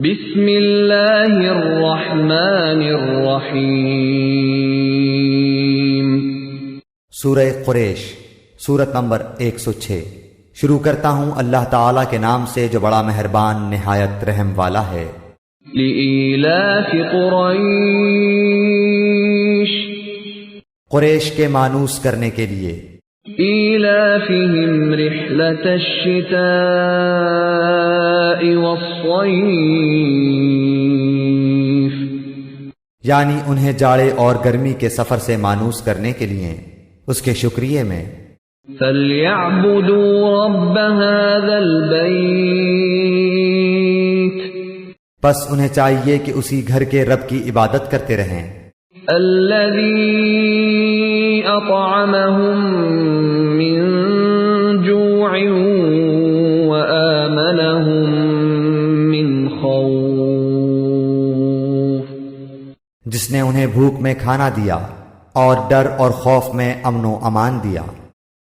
بسم اللہ الرحمن الرحیم۔ سورہ قریش، سورت نمبر 106۔ شروع کرتا ہوں اللہ تعالیٰ کے نام سے جو بڑا مہربان نہایت رحم والا ہے۔ لإیلاف قریش، قریش کے مانوس کرنے کے لیے۔ ایلافہم رحلۃ الشتاء والصیف، یعنی انہیں جاڑے اور گرمی کے سفر سے مانوس کرنے کے لیے اس کے شکریے میں۔ فَلْيَعْبُدُوا رَبَّ هَذَا الْبَيْتِ، پس انہیں چاہیے کہ اسی گھر کے رب کی عبادت کرتے رہیں۔ الَّذِي أَطْعَمَهُم مِّن جُوعٍ وَآمَنَهُم مِّن خَوْفٍ، جس نے انہیں بھوک میں کھانا دیا اور ڈر اور خوف میں امن و امان دیا۔